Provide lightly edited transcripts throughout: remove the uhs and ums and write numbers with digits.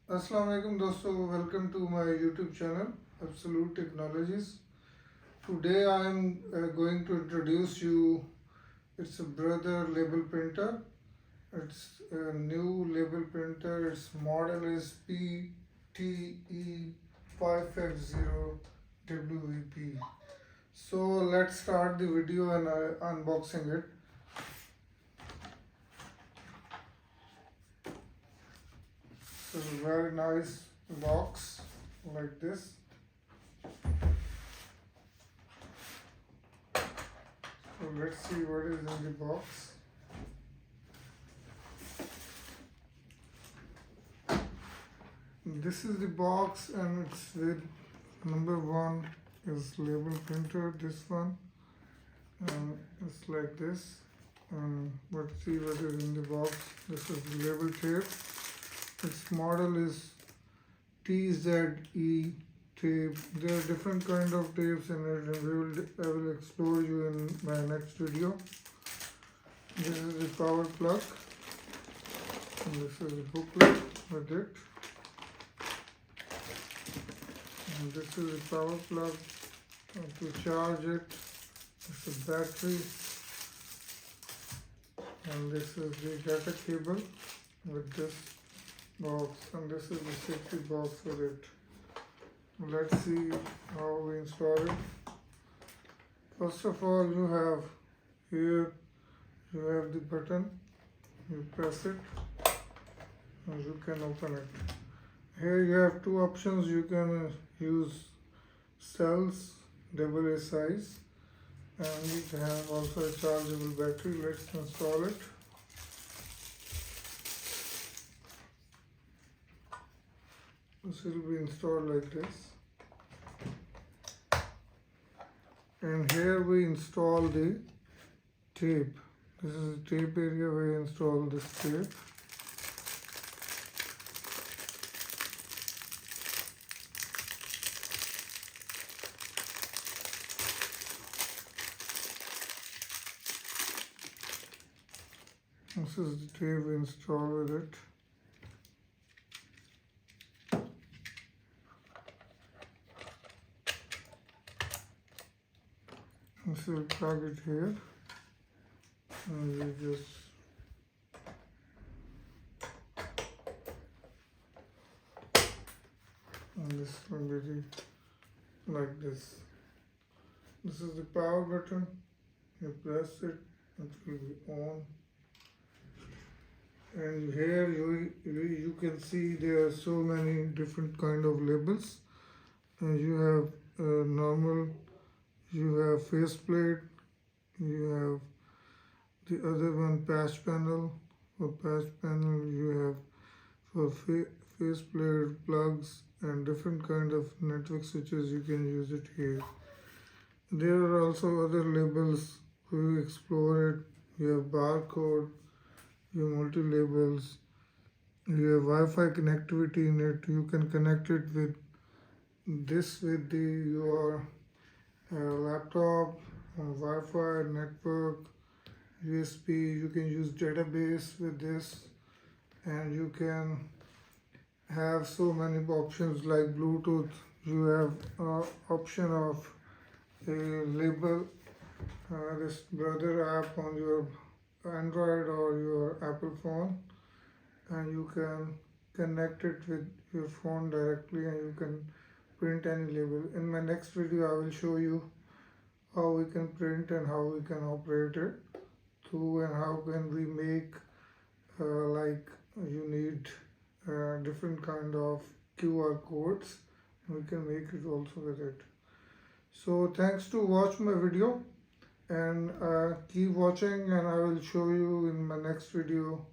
Assalamu alaikum dosto, welcome to my YouTube channel Absolute Technologies. Today I am going to introduce you, it's a brother label printer. It's a new label printer, its model is PT-E550 WVP. So let's start the video and unboxing it. So very nice box like this. So let's see what is in the box. This is the box and it's with number 1 is label printer, this one, and it's like this. And let's see what is in the box. This is the label tape. Its model is TZE tape. There are different kind of tapes in it, and I will explore you in my next video. This is the power plug, and this is the booklet with it. And this is the power plug to charge it. This is battery, and this is the data cable with this box, and this is the safety box with it. Let's see how we install it. First of all, you have here, you have the button, you press it and you can open it. Here you have two options. You can use cells, AA size, and you can have also a chargeable battery. Let's install it. This will be installed like this, and here we install the tape. This is the tape area. We install this tape. This is the tape we install with it. So we'll plug it here, and we just and this will be like this. This is the power button. You press it, it will be on. And here you can see there are so many different kind of labels. And you have normal. You have faceplate, you have the other one patch panel. For patch panel you have for faceplate, plugs, and different kind of network switches. You can use it here. There are also other labels. We explore it. You have barcode, you have multi-labels, you have Wi-Fi connectivity in it. You can connect it with this with your laptop, Wi-Fi, network, USB. You can use database with this, and you can have so many options like Bluetooth. You have option of a label, this brother app on your Android or your Apple phone, and you can connect it with your phone directly, and you can print any label. In my next video I will show you how we can print and how we can operate it through, and how can we make like you need different kind of QR codes. We can make it also with it. So thanks to watch my video, and keep watching, and I will show you in my next video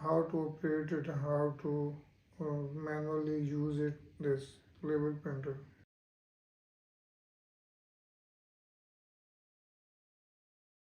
how to operate it and how to manually use it, this label printer.